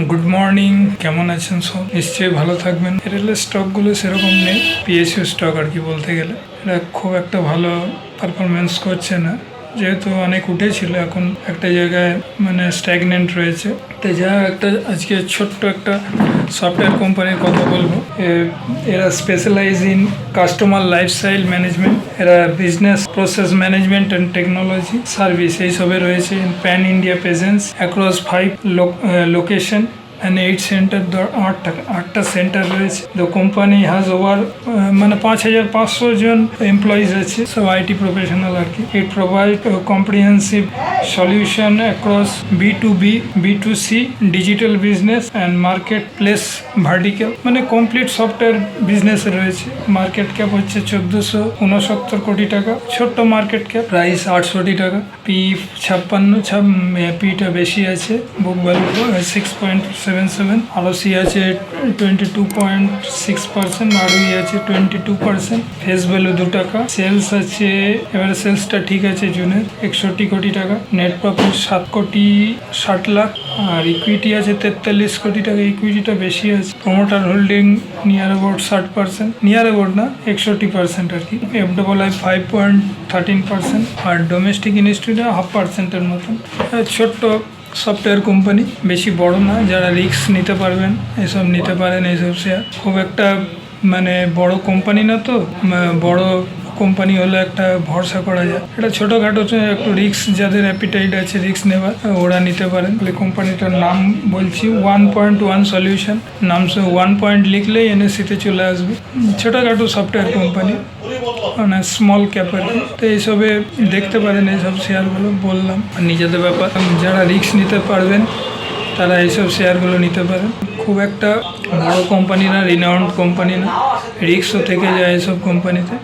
Good morning, কেমন আছেন সব? নিশ্চয়ই ভালো থাকবেন। রেলের স্টকগুলো সেরকম নেই, পিএসইউ স্টক আর কি বলতে গেলে। এটা খুব একটা ভালো পারফরমেন্স করছে না, যেহেতু অনেক উঠেছিল, এখন একটা জায়গায় মানে স্ট্যাগনেন্ট রয়েছে। তো যা একটা আজকে ছোট্ট একটা সফটওয়্যার কোম্পানির কথা বলবো। এরা specialise in customer lifestyle management, এরা business process management and technology service এইসবে রয়েছে। In pan India presence across 5 location and 8 centre, 8টা সেন্টার রয়েছে। দ্য কোম্পানি হ্যাজ ওভার মানে 5,500 জন এমপ্লয়িজ আছে, সব আইটি প্রফেশনাল আর কি। It provide comprehensive solution across B2B, B2C, digital business and market place vertical, মানে কমপ্লিট সফটওয়্যার বিজনেসে রয়েছে। মার্কেট ক্যাপ হচ্ছে 1469 কোটি টাকা, ছোট্ট মার্কেট ক্যাপ। প্রাইস 800 কোটি টাকা। পি 56, পিটা বেশি আছে। বুক ভ্যালু 6.77, আরওসি আছে 22.6%, আরওই আছে 22%। ফেস ভ্যালু 2 টাকা। সেলস আছে, এবারে সেলসটা ঠিক আছে জুনের 61 কোটি টাকা। নেট প্রফিট 7,60,00,000, আর ইকুইটি আছে 43 কোটি টাকা। ইকুইটিটা বেশি আছে। Promoter holding near about 60%, near about না 61% আর কি। FII 5.13%, আর ডোমেস্টিক ইনস্টিটিউটে 0.5%-এর মতন। ছোট্ট সফটওয়্যার কোম্পানি, বেশি বড় না। যারা রিস্ক নিতে পারবেন এসব নিতে পারেন। এইসব শেয়ার খুব একটা মানে বড় কোম্পানি না, তো বড় কোম্পানি হলে একটা ভরসা করা যায়। এটা ছোটোখাটো একটু রিস্ক, যাদের অ্যাপিটাইট আছে রিস্ক নেওয়ার, ওরা নিতে পারেন। কোম্পানিটার নাম বলছি 1.1 সলিউশন। নাম 1 পয়েন্ট লিখলেই NSE-তে চলে আসবে। ছোটোখাটো সফটওয়্যার কোম্পানি, মানে স্মল ক্যাপের। তো এইসবে দেখতে পারেন, এইসব শেয়ারগুলো বললাম। আর নিজেদের ব্যাপার, যারা রিস্ক নিতে পারবেন তারা এইসব শেয়ারগুলো নিতে পারেন। খুব একটা বড় কোম্পানি না, রিনাউন্ড কোম্পানি না, রিস্কও থেকে যায় এইসব কোম্পানিতে।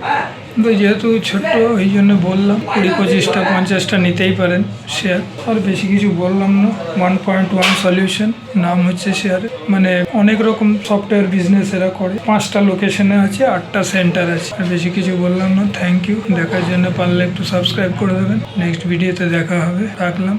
কিন্তু যেহেতু ছোট্ট, ওই জন্য বললাম 20, 25টা, 50টা নিতেই পারেন শেয়ার। আর বেশি কিছু বললাম না। 1.1 সলিউশন নাম হচ্ছে শেয়ারে। মানে অনেক রকম সফটওয়্যার বিজনেস এরা করে। 5টা লোকেশনে আছে, 8টা সেন্টার আছে। আর বেশি কিছু বললাম না। Thank you. দেখার জন্য পারলে একটু সাবস্ক্রাইব করে দেবেন। নেক্সট ভিডিওতে দেখা হবে। রাখলাম।